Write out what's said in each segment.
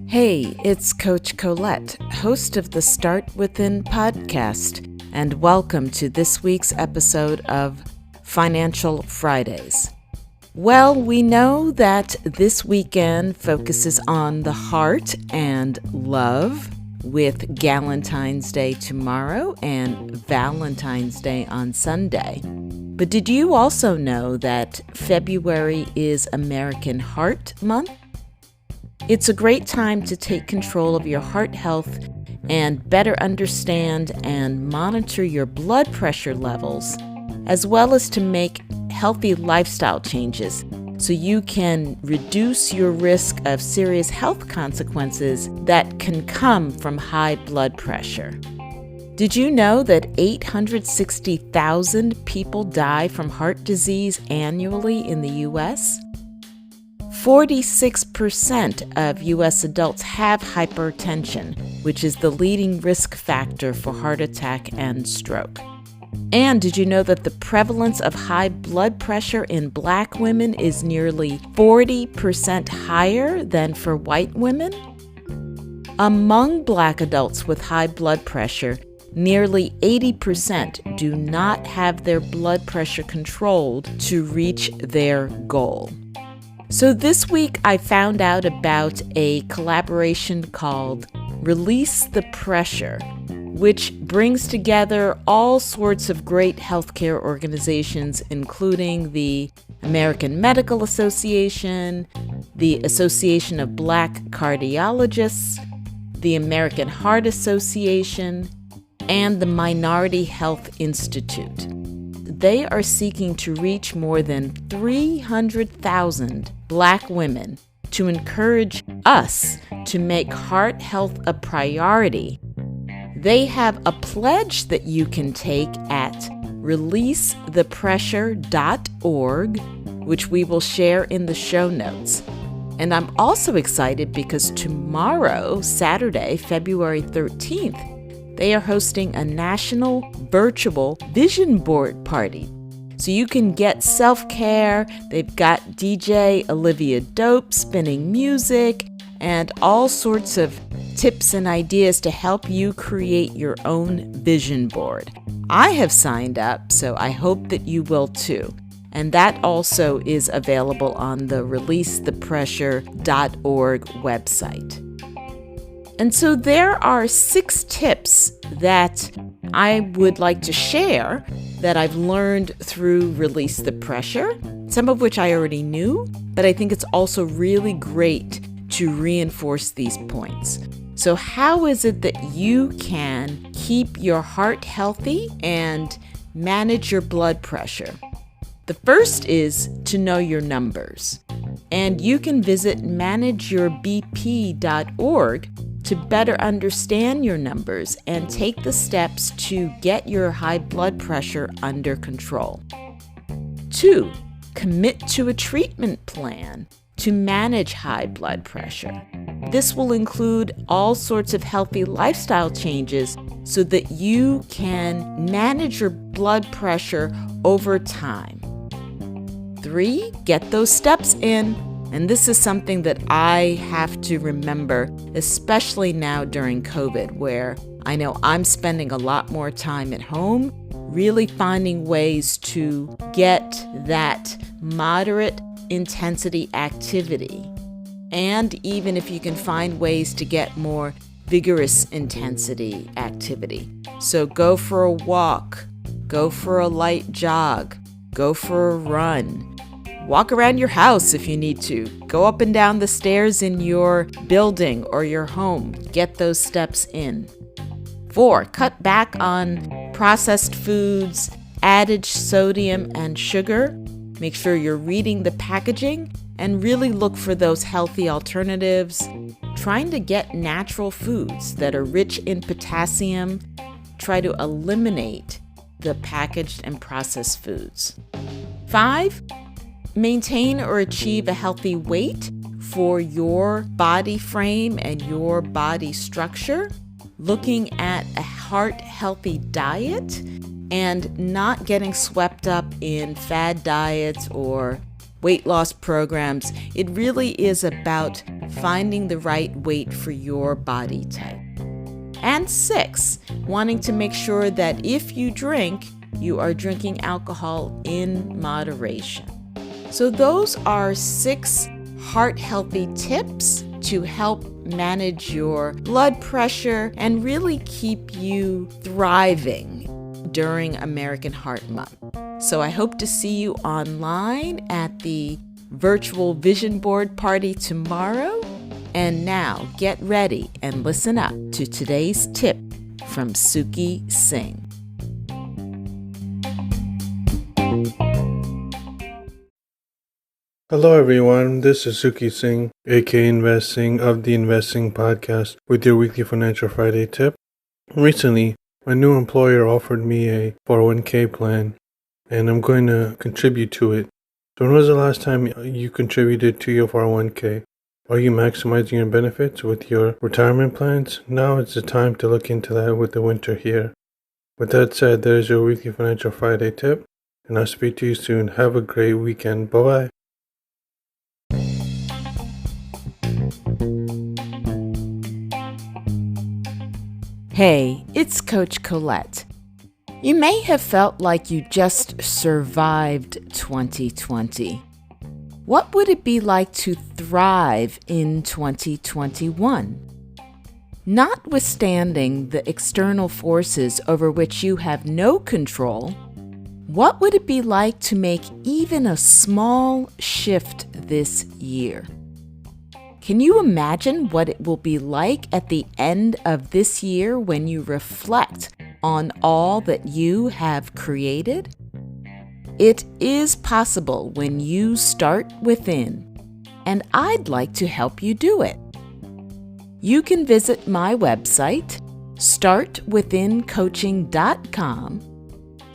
Hey, it's Coach Colette, host of the Start Within podcast, and welcome to this week's episode of Financial Fridays. Well, we know that this weekend focuses on the heart and love, with Galentine's Day tomorrow and Valentine's Day on Sunday. But did you also know that February is American Heart Month? It's a great time to take control of your heart health and better understand and monitor your blood pressure levels, as well as to make healthy lifestyle changes so you can reduce your risk of serious health consequences that can come from high blood pressure. Did you know that 860,000 people die from heart disease annually in the U.S.? 46% of U.S. adults have hypertension, which is the leading risk factor for heart attack and stroke. And did you know that the prevalence of high blood pressure in Black women is nearly 40% higher than for white women? Among Black adults with high blood pressure, nearly 80% do not have their blood pressure controlled to reach their goal. So this week I found out about a collaboration called Release the Pressure, which brings together all sorts of great healthcare organizations, including the American Medical Association, the Association of Black Cardiologists, the American Heart Association, and the Minority Health Institute. They are seeking to reach more than 300,000 Black women to encourage us to make heart health a priority. They have a pledge that you can take at releasethepressure.org, which we will share in the show notes. And I'm also excited because tomorrow, Saturday, February 13th, they are hosting a national virtual vision board party. So you can get self-care. They've got DJ Olivia Dope spinning music and all sorts of tips and ideas to help you create your own vision board. I have signed up, so I hope that you will too. And that also is available on the releasethepressure.org website. And so there are 6 tips that I would like to share that I've learned through Release the Pressure, some of which I already knew, but I think it's also really great to reinforce these points. So how is it that you can keep your heart healthy and manage your blood pressure? The first is to know your numbers. And you can visit manageyourbp.org to better understand your numbers and take the steps to get your high blood pressure under control. 2, commit to a treatment plan to manage high blood pressure. This will include all sorts of healthy lifestyle changes so that you can manage your blood pressure over time. 3, get those steps in. And this is something that I have to remember, especially now during COVID, where I know I'm spending a lot more time at home, really finding ways to get that moderate intensity activity. And even if you can find ways to get more vigorous intensity activity. So go for a walk, go for a light jog, go for a run. Walk around your house if you need to. Go up and down the stairs in your building or your home. Get those steps in. 4, cut back on processed foods, added sodium and sugar. Make sure you're reading the packaging and really look for those healthy alternatives. Trying to get natural foods that are rich in potassium. Try to eliminate the packaged and processed foods. 5, maintain or achieve a healthy weight for your body frame and your body structure, looking at a heart-healthy diet and not getting swept up in fad diets or weight loss programs. It really is about finding the right weight for your body type. And 6, wanting to make sure that if you drink, you are drinking alcohol in moderation. So those are 6 heart-healthy tips to help manage your blood pressure and really keep you thriving during American Heart Month. So I hope to see you online at the virtual vision board party tomorrow. And now get ready and listen up to today's tip from Suki Singh. Hello everyone, this is Suki Singh, aka Investing of the Investing Podcast, with your weekly Financial Friday tip. Recently, my new employer offered me a 401k plan, and I'm going to contribute to it. So when was the last time you contributed to your 401k? Are you maximizing your benefits with your retirement plans? Now is the time to look into that with the winter here. With that said, there's your weekly Financial Friday tip, and I'll speak to you soon. Have a great weekend. Bye-bye. Hey, it's Coach Colette. You may have felt like you just survived 2020. What would it be like to thrive in 2021? Notwithstanding the external forces over which you have no control, what would it be like to make even a small shift this year? Can you imagine what it will be like at the end of this year when you reflect on all that you have created? It is possible when you start within, and I'd like to help you do it. You can visit my website, startwithincoaching.com,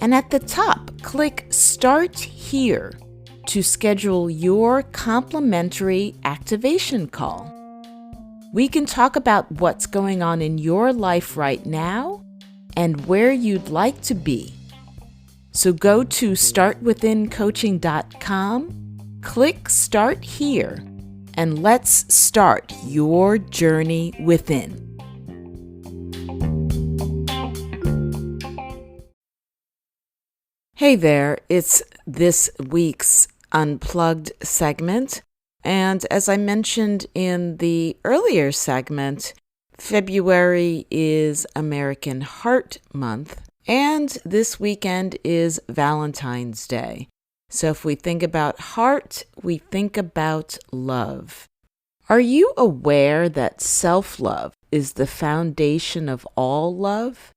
and at the top, click Start Here to schedule your complimentary activation call. We can talk about what's going on in your life right now and where you'd like to be. So go to startwithincoaching.com, click Start Here, and let's start your journey within. Hey there, it's this week's Unplugged segment. And as I mentioned in the earlier segment, February is American Heart Month, and this weekend is Valentine's Day. So if we think about heart, we think about love. Are you aware that self-love is the foundation of all love?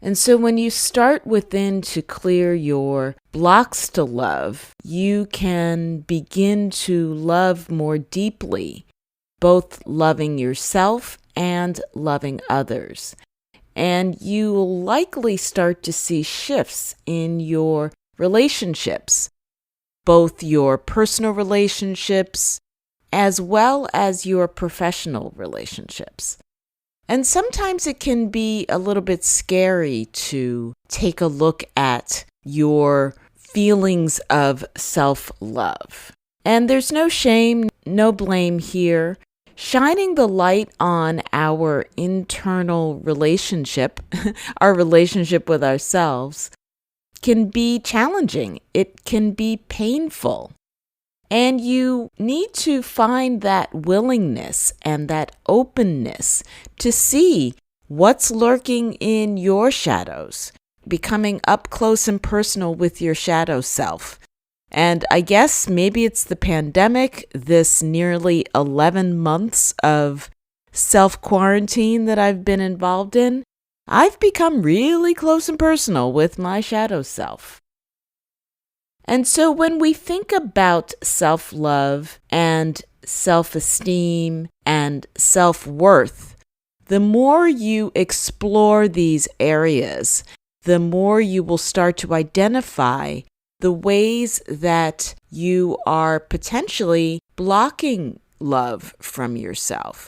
And so when you start within to clear your blocks to love, you can begin to love more deeply, both loving yourself and loving others. And you will likely start to see shifts in your relationships, both your personal relationships as well as your professional relationships. And sometimes it can be a little bit scary to take a look at your feelings of self-love. And there's no shame, no blame here. Shining the light on our internal relationship, our relationship with ourselves, can be challenging. It can be painful. And you need to find that willingness and that openness to see what's lurking in your shadows, becoming up close and personal with your shadow self. And I guess maybe it's the pandemic, this nearly 11 months of self-quarantine that I've been involved in. I've become really close and personal with my shadow self. And so when we think about self-love and self-esteem and self-worth, the more you explore these areas, the more you will start to identify the ways that you are potentially blocking love from yourself.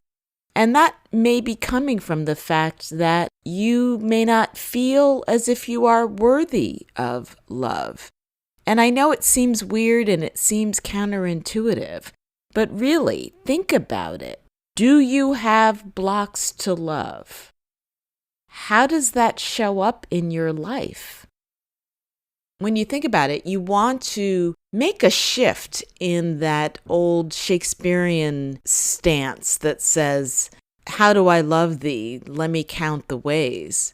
And that may be coming from the fact that you may not feel as if you are worthy of love. And I know it seems weird and it seems counterintuitive, but really, think about it. Do you have blocks to love? How does that show up in your life? When you think about it, you want to make a shift in that old Shakespearean stance that says, "How do I love thee? Let me count the ways."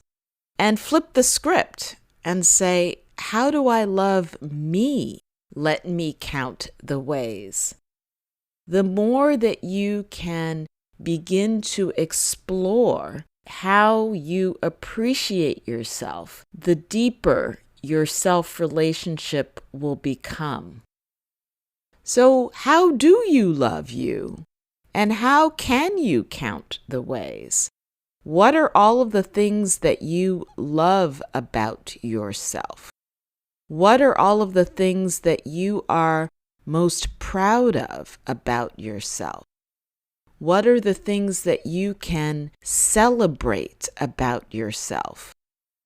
And flip the script and say, "How do I love me? Let me count the ways." The more that you can begin to explore how you appreciate yourself, the deeper your self-relationship will become. So, how do you love you? And how can you count the ways? What are all of the things that you love about yourself? What are all of the things that you are most proud of about yourself? What are the things that you can celebrate about yourself?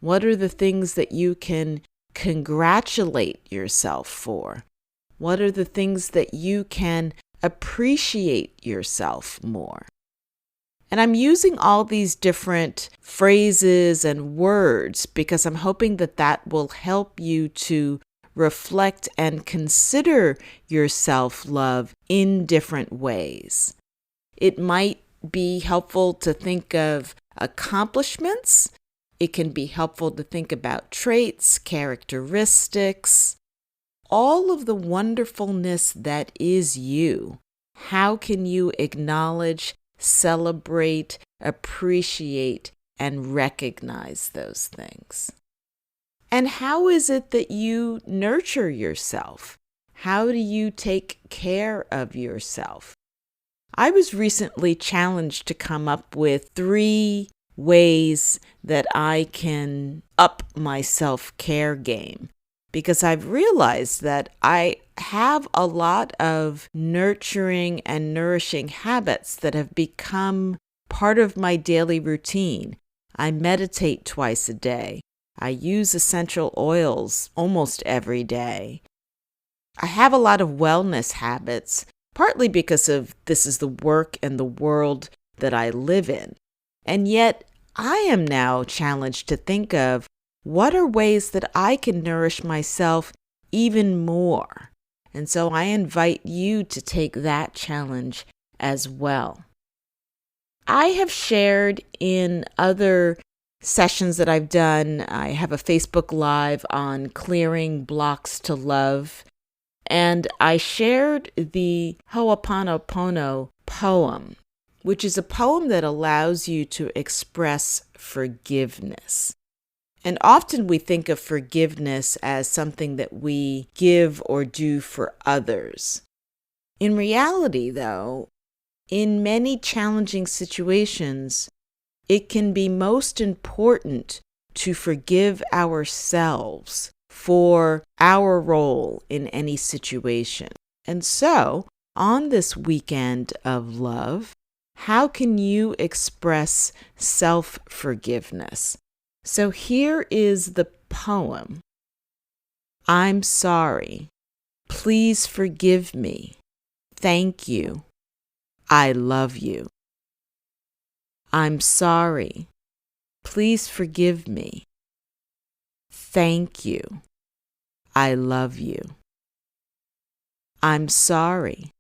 What are the things that you can congratulate yourself for? What are the things that you can appreciate yourself more? And I'm using all these different phrases and words because I'm hoping that that will help you to reflect and consider your self-love in different ways. It might be helpful to think of accomplishments. It can be helpful to think about traits, characteristics, all of the wonderfulness that is you. How can you acknowledge, celebrate, appreciate, and recognize those things? And how is it that you nurture yourself? How do you take care of yourself? I was recently challenged to come up with 3 ways that I can up my self-care game, because I've realized that I have a lot of nurturing and nourishing habits that have become part of my daily routine. I meditate twice a day. I use essential oils almost every day. I have a lot of wellness habits, partly because of this is the work and the world that I live in. And yet, I am now challenged to think of what are ways that I can nourish myself even more. And so I invite you to take that challenge as well. I have shared in other sessions that I've done, I have a Facebook Live on clearing blocks to love. And I shared the Ho'oponopono poem, which is a poem that allows you to express forgiveness. And often we think of forgiveness as something that we give or do for others. In reality, though, in many challenging situations, it can be most important to forgive ourselves for our role in any situation. And so, on this weekend of love, how can you express self-forgiveness? So here is the poem. I'm sorry. Please forgive me. Thank you. I love you. I'm sorry. Please forgive me. Thank you. I love you. I'm sorry.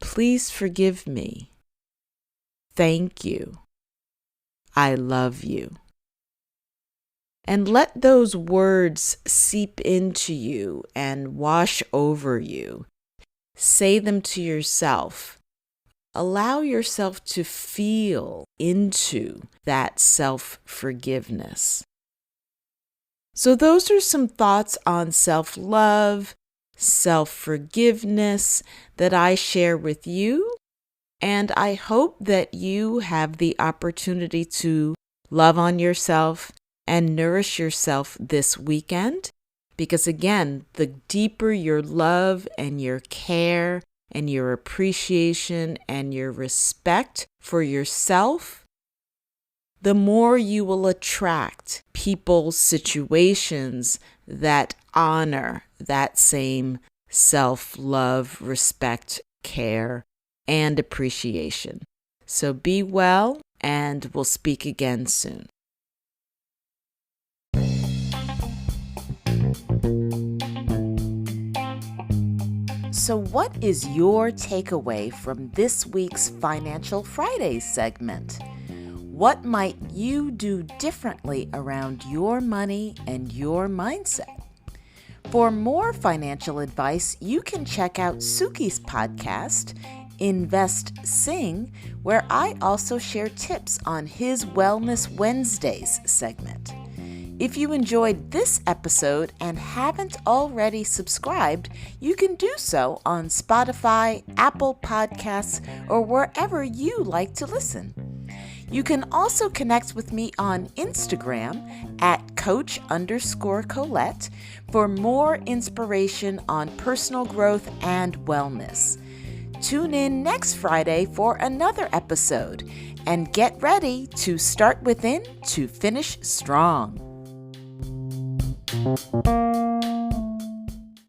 Please forgive me. Thank you. I love you. And let those words seep into you and wash over you. Say them to yourself. Allow yourself to feel into that self-forgiveness. So those are some thoughts on self-love, self-forgiveness that I share with you. And I hope that you have the opportunity to love on yourself and nourish yourself this weekend. Because again, the deeper your love and your care and your appreciation and your respect for yourself, the more you will attract people, situations that honor that same self-love, respect, care, and appreciation. So be well, and we'll speak again soon. So what is your takeaway from this week's Financial Fridays segment? What might you do differently around your money and your mindset? For more financial advice, you can check out Suki's podcast, Invest Sing, where I also share tips on his Wellness Wednesdays segment. If you enjoyed this episode and haven't already subscribed, you can do so on Spotify, Apple Podcasts, or wherever you like to listen. You can also connect with me on Instagram at Coach_Colette for more inspiration on personal growth and wellness. Tune in next Friday for another episode and get ready to start within to finish strong.